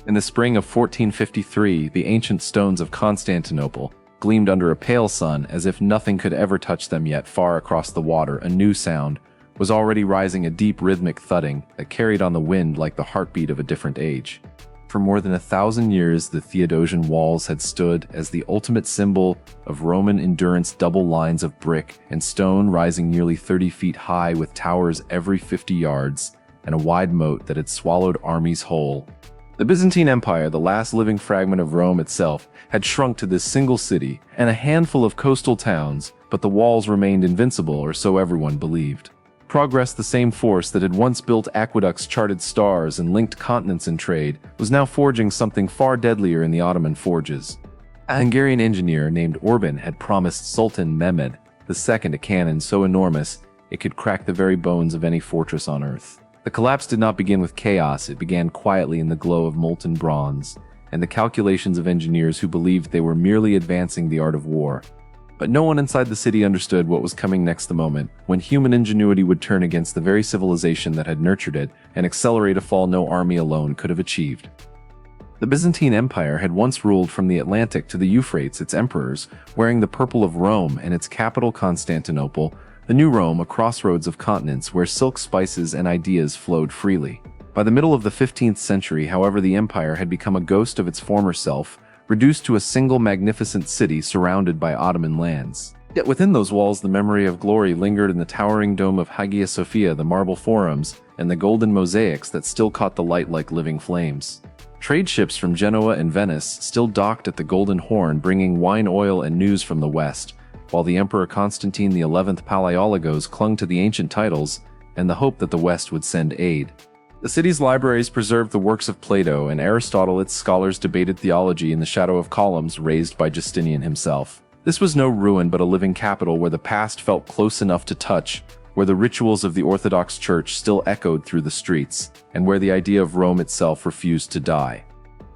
In the spring of 1453, the ancient stones of Constantinople gleamed under a pale sun as if nothing could ever touch them, yet far across the water a new sound was already rising, a deep rhythmic thudding that carried on the wind like the heartbeat of a different age. For more than 1,000 years, the Theodosian Walls had stood as the ultimate symbol of Roman endurance, double lines of brick and stone rising nearly 30 feet high with towers every 50 yards and a wide moat that had swallowed armies whole. The Byzantine Empire, the last living fragment of Rome itself, had shrunk to this single city and a handful of coastal towns, but the walls remained invincible, or so everyone believed. Progress, the same force that had once built aqueducts, charted stars, and linked continents in trade, was now forging something far deadlier in the Ottoman forges. A Hungarian engineer named Orban had promised Sultan Mehmed II a cannon so enormous it could crack the very bones of any fortress on earth. The collapse did not begin with chaos, it began quietly in the glow of molten bronze, and the calculations of engineers who believed they were merely advancing the art of war. But no one inside the city understood what was coming next, the moment when human ingenuity would turn against the very civilization that had nurtured it and accelerate a fall no army alone could have achieved. The Byzantine Empire had once ruled from the Atlantic to the Euphrates, its emperors wearing the purple of Rome and its capital Constantinople, the new Rome, a crossroads of continents where silk, spices, and ideas flowed freely. By the middle of the 15th century, however, the empire had become a ghost of its former self, reduced to a single magnificent city surrounded by Ottoman lands. Yet within those walls the memory of glory lingered in the towering dome of Hagia Sophia, the marble forums, and the golden mosaics that still caught the light like living flames. Trade ships from Genoa and Venice still docked at the Golden Horn, bringing wine, oil, and news from the west, while the Emperor Constantine XI Palaiologos clung to the ancient titles and the hope that the West would send aid. The city's libraries preserved the works of Plato and Aristotle. Its scholars debated theology in the shadow of columns raised by Justinian himself. This was no ruin but a living capital where the past felt close enough to touch, where the rituals of the Orthodox Church still echoed through the streets, and where the idea of Rome itself refused to die.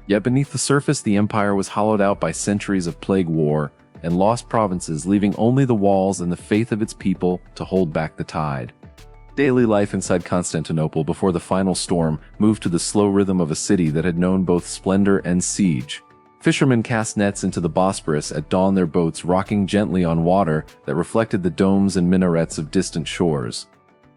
Yet beneath the surface the empire was hollowed out by centuries of plague war and lost provinces, leaving only the walls and the faith of its people to hold back the tide. Daily life inside Constantinople before the final storm moved to the slow rhythm of a city that had known both splendor and siege. Fishermen cast nets into the Bosporus at dawn, their boats rocking gently on water that reflected the domes and minarets of distant shores.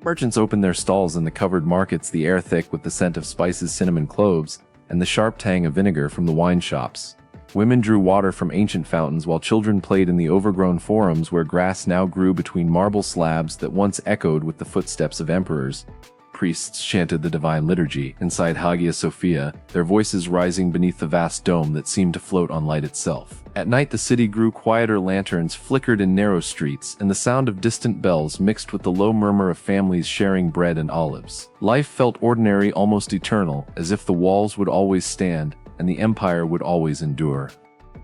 Merchants opened their stalls in the covered markets, the air thick with the scent of spices, cinnamon, cloves, and the sharp tang of vinegar from the wine shops. Women drew water from ancient fountains while children played in the overgrown forums where grass now grew between marble slabs that once echoed with the footsteps of emperors. Priests chanted the divine liturgy inside Hagia Sophia, their voices rising beneath the vast dome that seemed to float on light itself. At night the city grew quieter, lanterns flickered in narrow streets, and the sound of distant bells mixed with the low murmur of families sharing bread and olives. Life felt ordinary, almost eternal, as if the walls would always stand and the empire would always endure.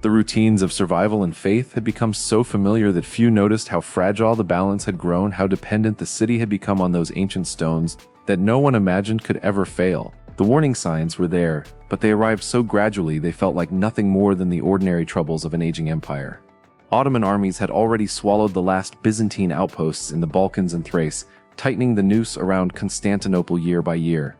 The routines of survival and faith had become so familiar that few noticed how fragile the balance had grown, how dependent the city had become on those ancient stones that no one imagined could ever fail. The warning signs were there, but they arrived so gradually they felt like nothing more than the ordinary troubles of an aging empire. Ottoman armies had already swallowed the last Byzantine outposts in the Balkans and Thrace, tightening the noose around Constantinople year by year.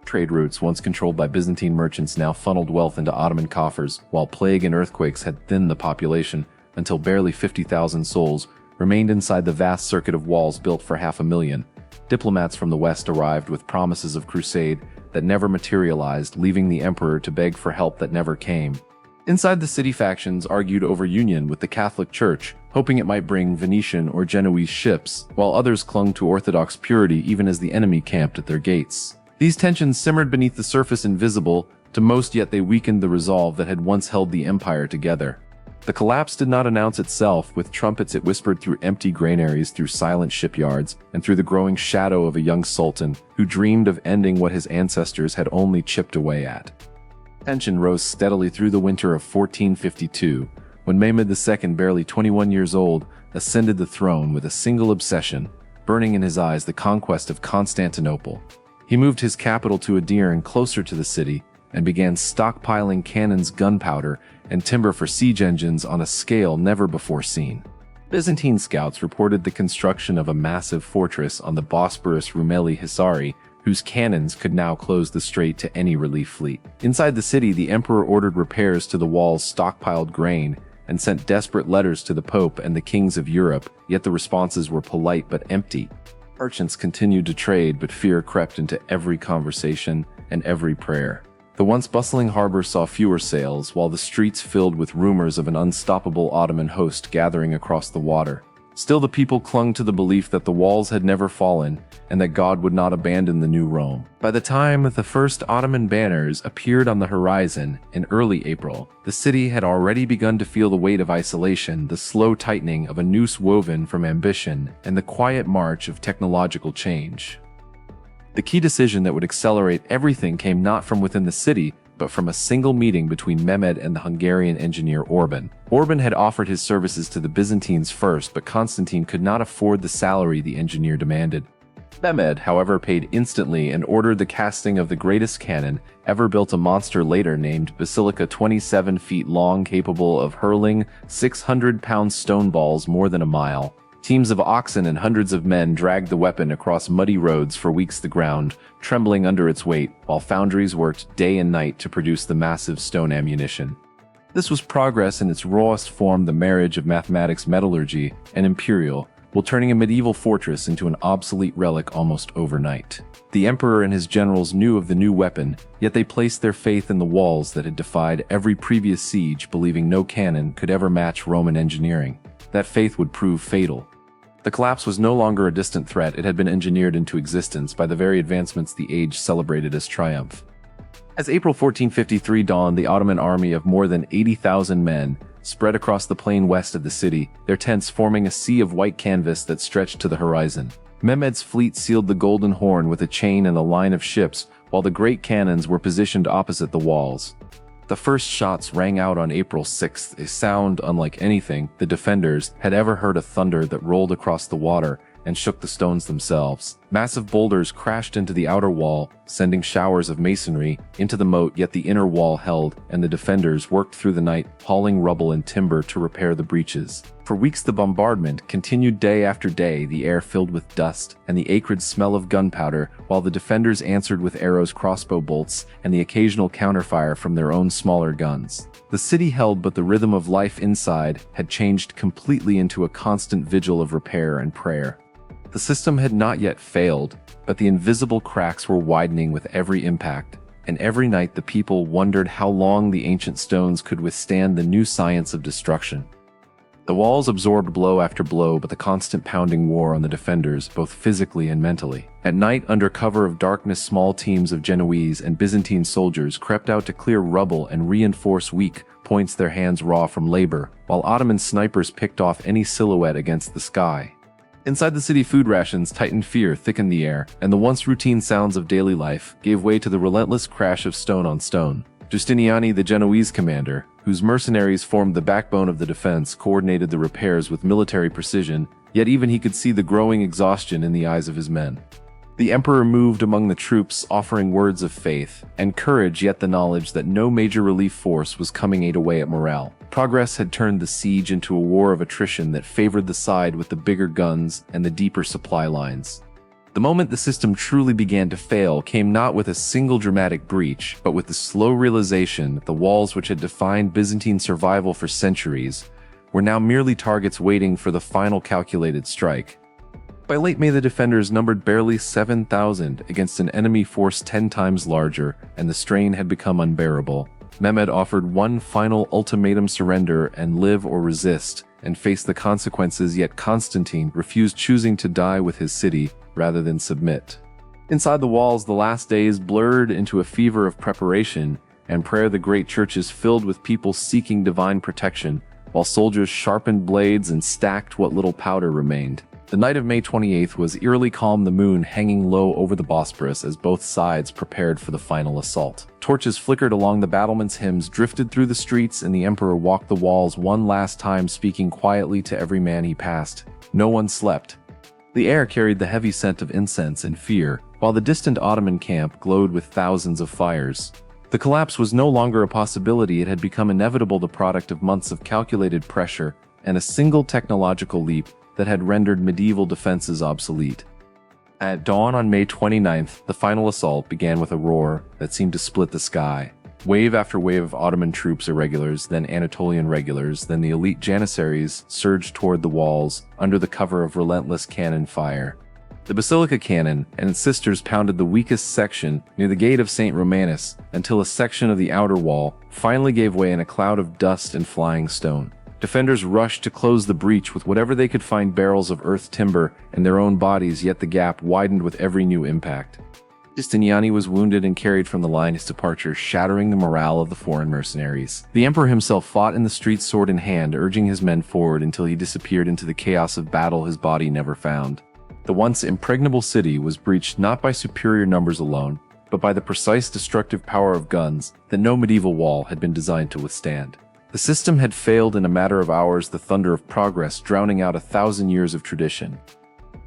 Trade routes, once controlled by Byzantine merchants, now funneled wealth into Ottoman coffers, while plague and earthquakes had thinned the population until barely 50,000 souls remained inside the vast circuit of walls built for 500,000. Diplomats from the West arrived with promises of crusade that never materialized, leaving the emperor to beg for help that never came. Inside the city, factions argued over union with the Catholic Church, hoping it might bring Venetian or Genoese ships, while others clung to Orthodox purity even as the enemy camped at their gates. These tensions simmered beneath the surface, invisible to most, yet they weakened the resolve that had once held the empire together. The collapse did not announce itself with trumpets. It whispered through empty granaries, through silent shipyards, and through the growing shadow of a young sultan who dreamed of ending what his ancestors had only chipped away at. Tension rose steadily through the winter of 1452, when Mehmed II, barely 21 years old, ascended the throne with a single obsession, burning in his eyes: the conquest of Constantinople. He moved his capital to Edirne, closer to the city, and began stockpiling cannons, gunpowder, and timber for siege engines on a scale never before seen. Byzantine scouts reported the construction of a massive fortress on the Bosporus, Rumeli Hisari, whose cannons could now close the strait to any relief fleet. Inside the city, the emperor ordered repairs to the walls, stockpiled grain, and sent desperate letters to the Pope and the kings of Europe, yet the responses were polite but empty. Merchants continued to trade, but fear crept into every conversation and every prayer. The once bustling harbor saw fewer sails, while the streets filled with rumors of an unstoppable Ottoman host gathering across the water. Still, the people clung to the belief that the walls had never fallen, and that God would not abandon the new Rome. By the time the first Ottoman banners appeared on the horizon in early April, the city had already begun to feel the weight of isolation, the slow tightening of a noose woven from ambition, and the quiet march of technological change. The key decision that would accelerate everything came not from within the city, but from a single meeting between Mehmed and the Hungarian engineer Orban. Orban had offered his services to the Byzantines first, but Constantine could not afford the salary the engineer demanded. Mehmed, however, paid instantly and ordered the casting of the greatest cannon ever built, a monster later named Basilica, 27 feet long, capable of hurling 600-pound stone balls more than a mile. Teams of oxen and hundreds of men dragged the weapon across muddy roads for weeks, the ground trembling under its weight, while foundries worked day and night to produce the massive stone ammunition. This was progress in its rawest form, the marriage of mathematics, metallurgy, and imperial, while turning a medieval fortress into an obsolete relic almost overnight. The emperor and his generals knew of the new weapon, yet they placed their faith in the walls that had defied every previous siege, believing no cannon could ever match Roman engineering. That faith would prove fatal. The collapse was no longer a distant threat, it had been engineered into existence by the very advancements the age celebrated as triumph. As April 1453 dawned, the Ottoman army of more than 80,000 men spread across the plain west of the city, their tents forming a sea of white canvas that stretched to the horizon. Mehmed's fleet sealed the Golden Horn with a chain and a line of ships, while the great cannons were positioned opposite the walls. The first shots rang out on April 6th, a sound unlike anything the defenders had ever heard, a thunder that rolled across the water and shook the stones themselves. Massive boulders crashed into the outer wall, sending showers of masonry into the moat, yet the inner wall held, and the defenders worked through the night, hauling rubble and timber to repair the breaches. For weeks the bombardment continued, day after day, the air filled with dust and the acrid smell of gunpowder, while the defenders answered with arrows, crossbow bolts, and the occasional counterfire from their own smaller guns. The city held, but the rhythm of life inside had changed completely into a constant vigil of repair and prayer. The system had not yet failed, but the invisible cracks were widening with every impact, and every night the people wondered how long the ancient stones could withstand the new science of destruction. The walls absorbed blow after blow, but the constant pounding wore on the defenders, both physically and mentally. At night, under cover of darkness, small teams of Genoese and Byzantine soldiers crept out to clear rubble and reinforce weak points, their hands raw from labor, while Ottoman snipers picked off any silhouette against the sky. Inside the city, food rations tightened, fear thickened the air, and the once routine sounds of daily life gave way to the relentless crash of stone on stone. Giustiniani, the Genoese commander, whose mercenaries formed the backbone of the defense, coordinated the repairs with military precision, yet even he could see the growing exhaustion in the eyes of his men. The emperor moved among the troops, offering words of faith and courage, yet the knowledge that no major relief force was coming ate away at morale. Progress had turned the siege into a war of attrition that favored the side with the bigger guns and the deeper supply lines. The moment the system truly began to fail came not with a single dramatic breach, but with the slow realization that the walls which had defined Byzantine survival for centuries were now merely targets waiting for the final calculated strike. By late May, the defenders numbered barely 7,000 against an enemy force 10 times larger, and the strain had become unbearable. Mehmed offered one final ultimatum: surrender and live or resist, and face the consequences, yet Constantine refused, choosing to die with his city rather than submit. Inside the walls, the last days blurred into a fever of preparation and prayer, the great churches filled with people seeking divine protection, while soldiers sharpened blades and stacked what little powder remained. The night of May 28th was eerily calm, the moon hanging low over the Bosporus as both sides prepared for the final assault. Torches flickered along the battlements, hymns drifted through the streets, and the emperor walked the walls one last time, speaking quietly to every man he passed. No one slept. The air carried the heavy scent of incense and fear, while the distant Ottoman camp glowed with thousands of fires. The collapse was no longer a possibility, it had become inevitable, the product of months of calculated pressure and a single technological leap that had rendered medieval defenses obsolete. At dawn on May 29th, the final assault began with a roar that seemed to split the sky. Wave after wave of Ottoman troops, irregulars, then Anatolian regulars, then the elite Janissaries surged toward the walls under the cover of relentless cannon fire. The Basilica cannon and its sisters pounded the weakest section near the gate of St. Romanus until a section of the outer wall finally gave way in a cloud of dust and flying stone. Defenders rushed to close the breach with whatever they could find, barrels of earth, timber, and their own bodies, yet the gap widened with every new impact. Giustiniani was wounded and carried from the line, his departure shattering the morale of the foreign mercenaries. The emperor himself fought in the streets, sword in hand, urging his men forward until he disappeared into the chaos of battle his body never found. The once impregnable city was breached not by superior numbers alone, but by the precise destructive power of guns that no medieval wall had been designed to withstand. The system had failed in a matter of hours, the thunder of progress drowning out 1,000 years of tradition.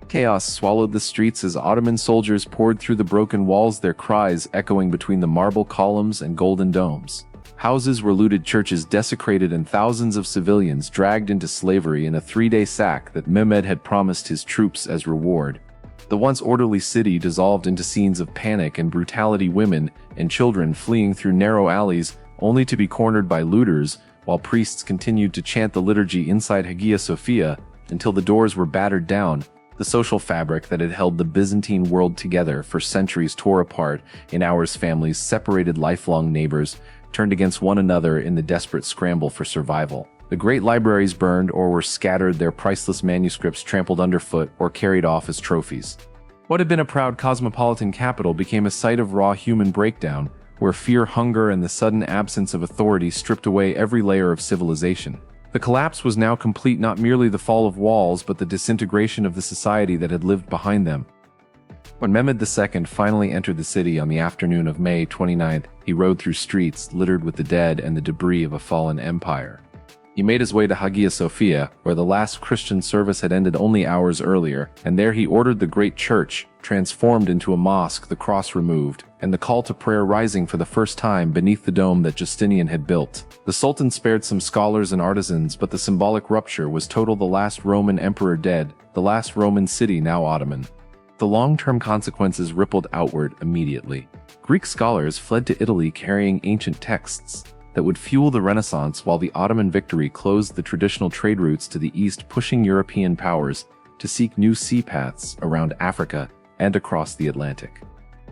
Chaos swallowed the streets as Ottoman soldiers poured through the broken walls, their cries echoing between the marble columns and golden domes. Houses were looted, churches desecrated, and thousands of civilians dragged into slavery in a 3-day sack that Mehmed had promised his troops as reward. The once orderly city dissolved into scenes of panic and brutality, women and children fleeing through narrow alleys only to be cornered by looters, while priests continued to chant the liturgy inside Hagia Sophia until the doors were battered down. The social fabric that had held the Byzantine world together for centuries tore apart. In hours, families, separated lifelong neighbors, turned against one another in the desperate scramble for survival. The great libraries burned or were scattered, their priceless manuscripts trampled underfoot or carried off as trophies. What had been a proud cosmopolitan capital became a site of raw human breakdown, where fear, hunger, and the sudden absence of authority stripped away every layer of civilization. The collapse was now complete, not merely the fall of walls, but the disintegration of the society that had lived behind them. When Mehmed II finally entered the city on the afternoon of May 29th, he rode through streets littered with the dead and the debris of a fallen empire. He made his way to Hagia Sophia, where the last Christian service had ended only hours earlier, and there he ordered the great church transformed into a mosque, the cross removed, and the call to prayer rising for the first time beneath the dome that Justinian had built. The Sultan spared some scholars and artisans, but the symbolic rupture was total. The last Roman emperor dead, the last Roman city now Ottoman. The long-term consequences rippled outward immediately. Greek scholars fled to Italy carrying ancient texts that would fuel the Renaissance, while the Ottoman victory closed the traditional trade routes to the east, pushing European powers to seek new sea paths around Africa and across the Atlantic.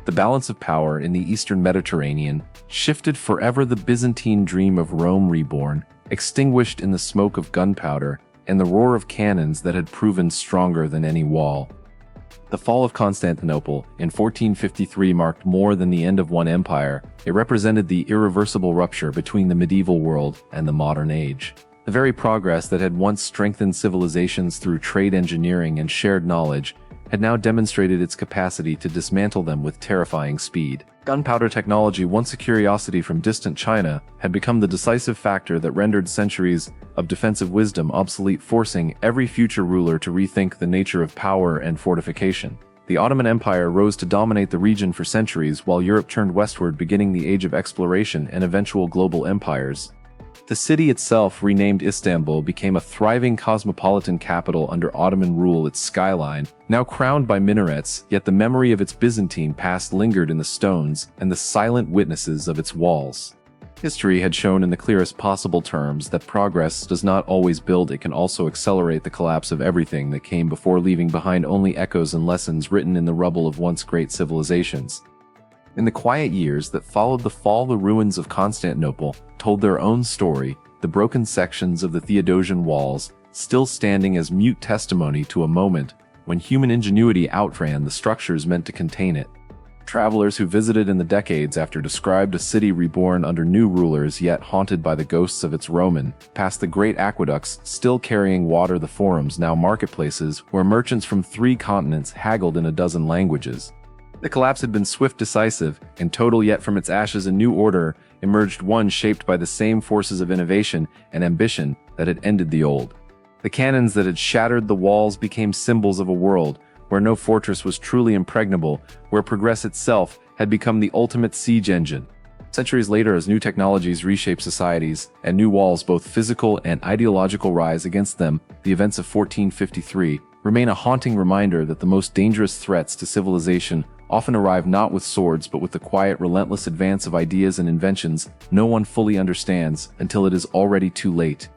The balance of power in the eastern Mediterranean shifted forever. The Byzantine dream of Rome reborn, extinguished in the smoke of gunpowder and the roar of cannons that had proven stronger than any wall. The fall of Constantinople in 1453 marked more than the end of one empire. It represented the irreversible rupture between the medieval world and the modern age. The very progress that had once strengthened civilizations through trade, engineering, and shared knowledge had now demonstrated its capacity to dismantle them with terrifying speed. Gunpowder technology, once a curiosity from distant China, had become the decisive factor that rendered centuries of defensive wisdom obsolete, forcing every future ruler to rethink the nature of power and fortification. The Ottoman Empire rose to dominate the region for centuries, while Europe turned westward, beginning the age of exploration and eventual global empires. The city itself, renamed Istanbul, became a thriving cosmopolitan capital under Ottoman rule, its skyline now crowned by minarets, yet the memory of its Byzantine past lingered in the stones and the silent witnesses of its walls. History had shown in the clearest possible terms that progress does not always build, it can also accelerate the collapse of everything that came before, leaving behind only echoes and lessons written in the rubble of once great civilizations. In the quiet years that followed the fall, the ruins of Constantinople told their own story, the broken sections of the Theodosian Walls still standing as mute testimony to a moment when human ingenuity outran the structures meant to contain it. Travelers who visited in the decades after described a city reborn under new rulers, yet haunted by the ghosts of its Roman past, the great aqueducts still carrying water, the forums now marketplaces where merchants from 3 continents haggled in a dozen languages. The collapse had been swift, decisive, and total, yet from its ashes a new order emerged, one shaped by the same forces of innovation and ambition that had ended the old. The cannons that had shattered the walls became symbols of a world where no fortress was truly impregnable, where progress itself had become the ultimate siege engine. Centuries later, as new technologies reshape societies and new walls, both physical and ideological, rise against them, the events of 1453 remain a haunting reminder that the most dangerous threats to civilization often arrive not with swords but with the quiet, relentless advance of ideas and inventions no one fully understands until it is already too late.